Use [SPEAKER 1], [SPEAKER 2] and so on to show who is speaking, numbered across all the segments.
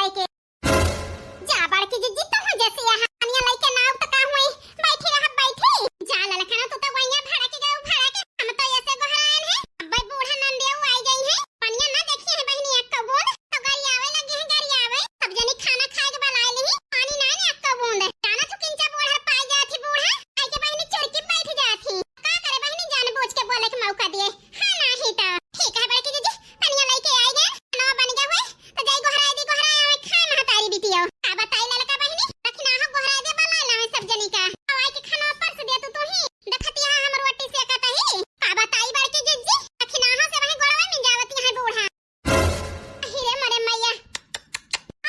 [SPEAKER 1] जाए के जा बाड़ की जिद्दी तो हो जैसे यहाँ पानिया लइके नाव तो का हुई बैठी रह बैठी जा ललखना तो वहिया भाड़ा के गए भाड़ा के हम तो ऐसे गोहरान है अब बूढ़ा नंदेव आई गई है पानिया ना देखी है बहनी एक बूंद तो गाड़ी आवे लगी है गाड़ी आवे सब जनी खाना खाए के बनाए ली पानी ना ने एक बूंद जाना तो किंचा बूढ़ा पाई जाती बूढ़ा आई के बहनी चुड़की बैठ जाती का करे बहनी जान बूझ के बोले के मौका दिए हां नहीं तो ठीक है बड़की जीजी पानिया लेके आई गए ना बन गया हुए तो जाई गोहराई दी गोहराई खा महतारी बिटियो का बताई ललका बहनी रखना हो गोहराई दे बला ना है सब जनी का आई के खाना परस दे तू ही देखती है हमर रोटी से कहता है का बताई बड़की जीजी रखना हो से वही गोड़वा में जावती है बूढ़ा अहि रे मरे मैया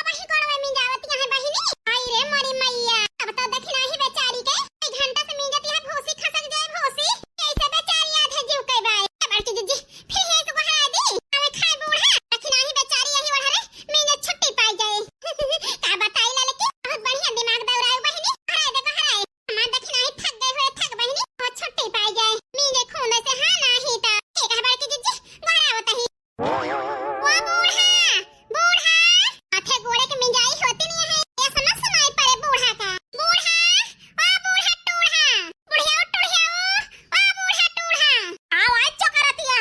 [SPEAKER 1] अब ही गोड़वा में जावती है बहनी आई रे मरे मैया अब तो देखना ही बेचारी के एक घंटा से मिंगती है भोसी खसक जाए भोसी कैसे बेचारी आधे जीव के बाई बड़की जीजी फिर है तो गोहराई दी हमें खाए बूढ़ा रखना ही बेचारी यही ओढ़ा रे मिंगे छुट्टी पाई जाए का बताई ललकी बहुत बढ़िया दिमाग दौड़ाए बहनी हराए दे हराए हम देखना ही थक गए हुए थक बहनी बहुत छुट्टी पाई जाए मिंगे खून से हां नहीं तो ठीक है बड़की जीजी गोरा होता ही वो बूढ़ा माथे गोड़े के मिंजाई होती नहीं है ये समझ सुनाई पड़े बूढ़ा का बूढ़ा ओ बूढ़ा टूढ़ा बुढ़िया टूढ़िया ओ बूढ़ा टूढ़ा आवाज चकराती है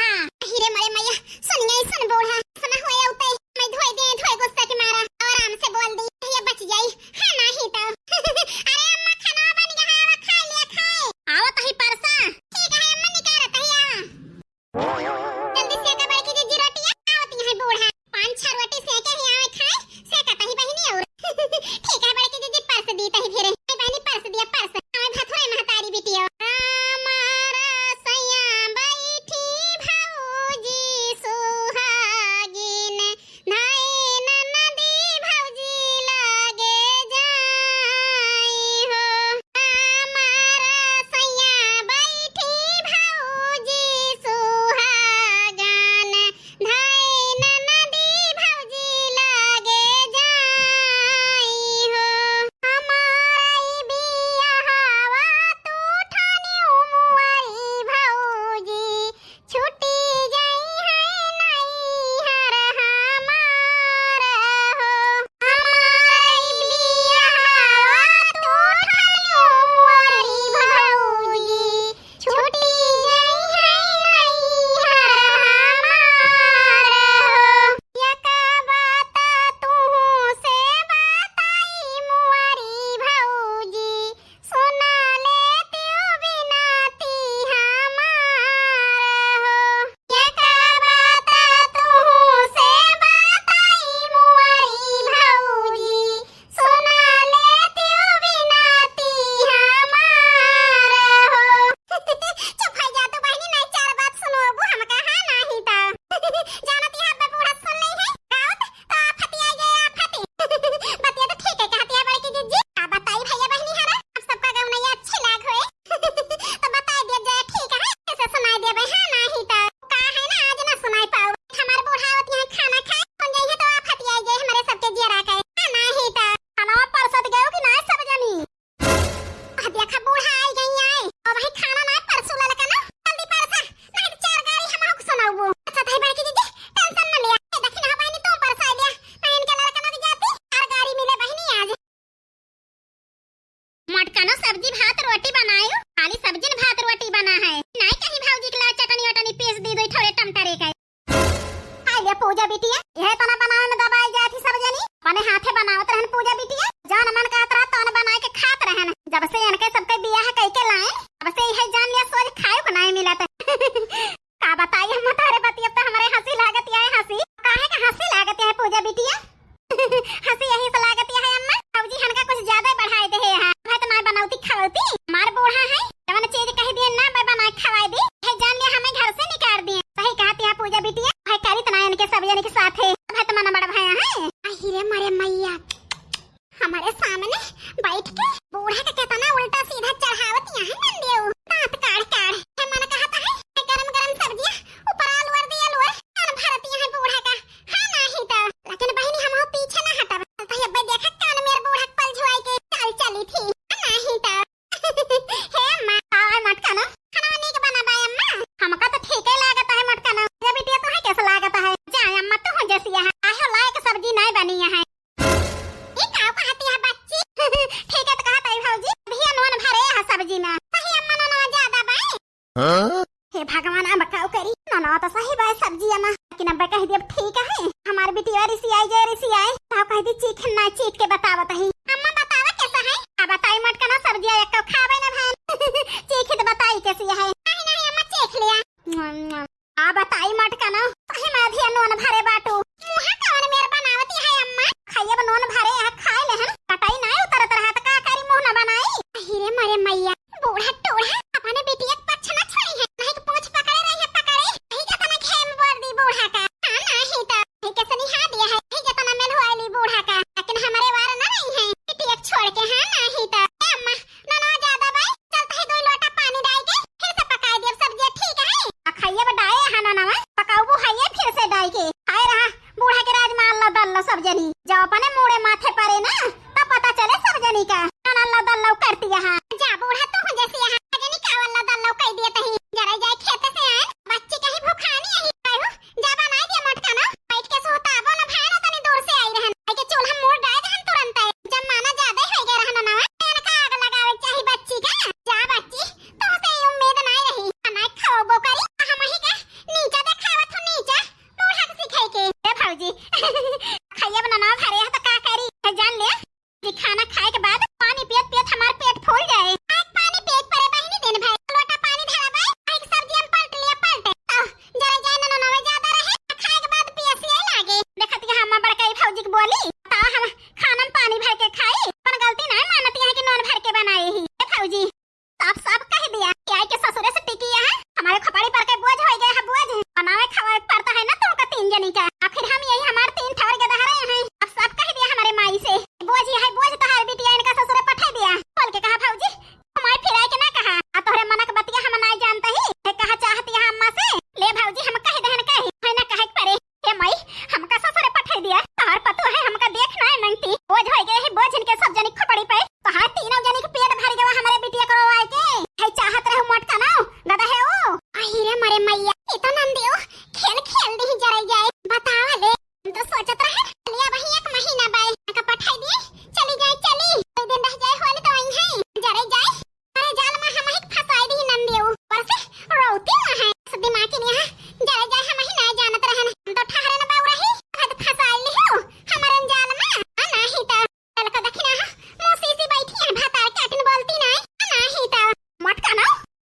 [SPEAKER 1] हीरे मरे मैया सुन गई सुन बूढ़ा सुना हुआ उते मैं धोए गुस्सा के मारा आराम से बोल दी ये बच जाई हां नहीं तो अरे अम्मा खाना बन गया है खा लिया खाए आवत ही परसा ठीक है अम्मा निकारत है जल्दी से का बड़की जीजी रोटियां आवती है बूढ़ा 5-6 रोटी सेके ही आवे खाए सेकता ही बहनी और ठीक है बड़की जीजी परस दी तही फिर बहनी परस दिया परस हमें भथुरे महतारी बिटियो हमारा सैया बैठी भौजी सुहागिन धाए नदी भौजी लागे जाई हो हमारा सैया बैठी भौजी सुहागन धाए नदी भौजी लागे जाई हो हमारी बियाहवा तू ठानी उमुआरी भौजी छुट्टी जाई है नहीं हर हमारा हो हमारी बियाहवा तू ठानी उमुआरी भौजी छुट्टी जाई है नहीं हर हमारा हो या का बाता तू से बताई मुआरी भौजी सुना लेती बिनाती हमारा हो या का बाता तू से बताई मुआरी भौजी सुना लेती बिनाती हमारा हो चुप हो जा तू बहनी नहीं चार बात सुनो अब हम कहा नहीं तो जानती है अब बूढ़ा सुन नहीं है गावत तो फतिया गया फति बतिया तो ठीक है कहती है बड़की जीजी का बताई भैया बहनी है ना अब सबका गाँव नहीं अच्छी लाग होए तो बता दिया जाए ठीक है कैसे सुनाई दे भाई हां नहीं तो का है ना आज ना सुनाई पाओ हमारे बूढ़ा होती है खाना खाए कौन गई है तो फतिया गए हमारे सबके जिया के हां नहीं तो खाना परसत गयो कि ना सब जनी देखा बूढ़ा आई गई आए और वही खाना ना परसू ललका ना जल्दी परसा नहीं तो चार गाड़ी हम को सुनाओ अच्छा भाई बड़की जीजी टेंशन न लिया देखी ना बहनी तुम परसा दिया मैं इनके ललका ना जाती चार गाड़ी मिले बहनी आज मटका ना सब्जी भात रोटी बनायो खाली सब्जी न भात रोटी बना है नहीं कहीं भौजी के लिए चटनी वटनी पीस दी दो थोड़े टमटरे का हाय ले पूजा बिटिया यह तना बनावे में दबाई जाती सब जनी अपने हाथे बनावत रहन पूजा बिटिया जान मन का तरह तन बनाए के खात रहन जब से इनके सबके बियाह कई के लाए अब से यह जान लिया सोच खाए को नहीं मिलत का बताई हम तारे बतिया तो हमारे हंसी लागत है हंसी काहे का हंसी लागत है पूजा बिटिया हंसी यही से लागत है अम्मा भौजी हनका कुछ ज्यादा बढ़ाई दे है भाई तो मैं बनावती खावती मार बूढ़ा है जवन चीज कह दिए ना मैं बना खवाई दी है जान लिया हमें घर से निकाल दिए सही कहती है पूजा बिटिया भाई करी तना इनके सब जने के साथ है भाई तो मना बड़ा भाई है अहि रे मरे मैया हमारे सामने बैठ के बूढ़ा का कहता ना उल्टा सीधा चढ़ावती है नंदेव दांत काढ़ काढ़ है मन कहता है गरम गरम सब्जियां ऊपर आलू और दिया आलू कान भरती है बूढ़ा का हां नहीं तो लेकिन बहनी हम पीछे ना हटा तो अब देखा कान मेरे बूढ़ा पल झुआई के चल चली थी नहीं तो हे मां आए मटका ना खाना नहीं के बना बाय अम्मा हमका तो ठीक ही लागत है मटका ना ये बिटिया तो है कैसा लागत है जाए अम्मा तो हो जैसी है आहो लायक सब्जी नहीं बनी है चीख के बतावत है। अम्मा बतावा कैसा है? आ बताई मत का ना सब्जी एक को खावे ना भान। चीख के बताई कैसी है? नहीं नहीं अम्मा चीख लिया। आ बताई मत का ना सही में अधिया नोन भरे बाटू। मुहा कौन मेर बनावती है अम्मा? खाइए नोन भरे है खाए ले हन। बताई ना उतर तरह त का करी मुंह ना बनाई। अहिरे मरे मैया बूढ़ा टोढ़ा अपने बेटी एक पछ ना छोड़ी है। नहीं तो पूंछ पकड़े रही है पकड़े। ही का तना खेम बोल दी बूढ़ा का। हां नहीं तो ही के सनी हा दिया है। ही के तना मेल होइली बूढ़ा का। लेकिन हमारे वार ना नहीं है। बेटी एक छोड़ के हां नहीं तो ए अम्मा ना ज्यादा भाई चलता है 2 लोटा पानी डाल के फिर से पकाई दे सब्जी ठीक है। खाइए बडाए हां ना पकाऊ है फिर से डाल के खाए रहा बूढ़ा के राज मान लो दल्लो सब जनी जब अपने मुड़े माथे परे ना तब पता चले सब जनी का नल्ला दल्लो करती है। जा बूढ़ा तू हो जैसी है जनी का वल्ला दल्लो कह दिए तही जरा जाए खेत से आए बच्चे कहीं भूखानी है कहू जा बनाई दे मटका ना बैठ के सोता अब ना भाई ना तनी दूर से आई रहन आई के चूल्हा मोड़ डाल दहन तुरंत जब माना ज्यादा ही गए रहन ना मैंने का आग लगावे चाही बच्ची का। जा बच्ची तो से उम्मीद नहीं रही खाना खाओ करी हम ही का नीचा देखावत हो नीचा बूढ़ा के सिखाई के ए भौजी खाइए बनाना भरे है तो का करी जान ले जी खाना खाए के बाद पानी पियत पियत हमार पेट फूल जाए। आज पानी पेट परे बहिनी दिन भाई लोटा पानी धरा भाई एक सब्जी हम पलट लिया पलटे जरा जाए ना नवे ज्यादा रहे खाए के बाद पियासी आई लागे देखत के हम बड़का भौजी के बोली ता हम खाना में पानी भर के खाई पर गलती ना मानती है कि नॉन भर के बनाए ही ए भौजी साफ साफ कह दिया कि आई के ससुरे से टिकी है हमारे खपड़ी पर के बोझ हो गए है बोझ बनावे खावे पड़ता है ना तुमका 3 जनी का आखिर हम यही हमार 3 ठवर के दहरे हैं। अब सब कह दिया हमारे माई से बोझ है बोझ तो हर बिटिया इनका ससुरे पठा दिया बोल के कहा भौजी हमारे फिराए के ना कहा आ तोहरे मनक बतिया हम नहीं जानते ही है कहा चाहती है अम्मा से ले भौजी हम कह दहन कहे है ना कहे परे हे माई हमका ससुरे पठा दिया तोहर पतो है हमका देखना है नंगती बोझ हो गए है बोझ इनके सब जनी खपड़ी पे तो हर तीनों जनी के पेट भर गवा हमारे बिटिया करो आए के है चाहत रहू मट का ना गदा है ओ अहिरे मरे मैया ये तो नंदियो खेल खेल दी जरा जाए बतावा ले तो सोचत रहे लिया वही 1 महीना बाय का पठाई दिए चली जाए चली कोई दिन रह जाए होली तो आई है जरा जाए अरे जाल में हम ही फसाई दी नंदियो पर से रोती ना है दिमाग के यहाँ जरा जाए हम ही ना जानत रहन तो ठहरे ना बाऊ रही हद फसाई ली हो हमारे जाल में नहीं तो चल को देखना मौसी सी बैठी है भातार कैटन बोलती नहीं तो मत का ना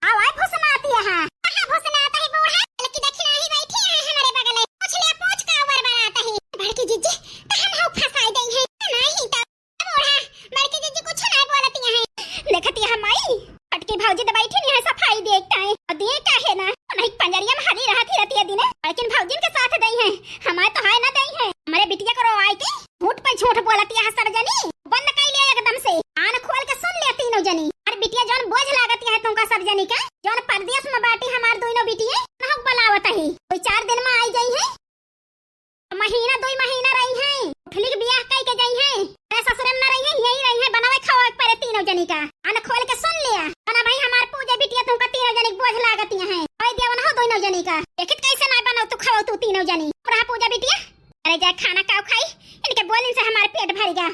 [SPEAKER 1] आवाज भूसना आती है कहां भूसना आता है बूढ़ा लकी देखना ही बैठी है हमारे बगल में पूछ ले पूछ का वर बनाता है बड़की जीजी तो हम हाउ फसाई दई है नहीं तो बूढ़ा बड़की जीजी कुछ नहीं बोलती है देखती है माई अटकी भौजी तो बैठी नहीं है सफाई देखता है और दिए का है ना नहीं पंजरिया में हरी रहती है दिन लेकिन भौजी के साथ दई है हमारे तो है ना दई है हमारे बिटिया को रोवाई के झूठ पे झूठ बोलती है सब जनी बंद कर लिया एकदम से आन खोल के सुन लिया तीनों जनी और बिटिया जौन बोझ लागती है तुमका सब जनी का जौन परदेश में बाटी हमार दोनों बिटिया नहक बलावत है कोई 4 दिन में आई गई है महीना 2 महीना रही है उठली के बियाह कई के गई है अरे ससुरे में ना रही है यही रही है बनावे खावे परे तीनों जनी का आन खोल के सुन लिया ना भाई हमार पूजा बिटिया तुमका तीनों जनी बोझ लागती है ओए देवन हो दोनों जनी का देखित कैसे ना बनाओ तू खाओ तू तीनों जनी पूरा पूजा बिटिया अरे जा खाना खाओ खाई इनके बोलिन से हमारे पेट भर गया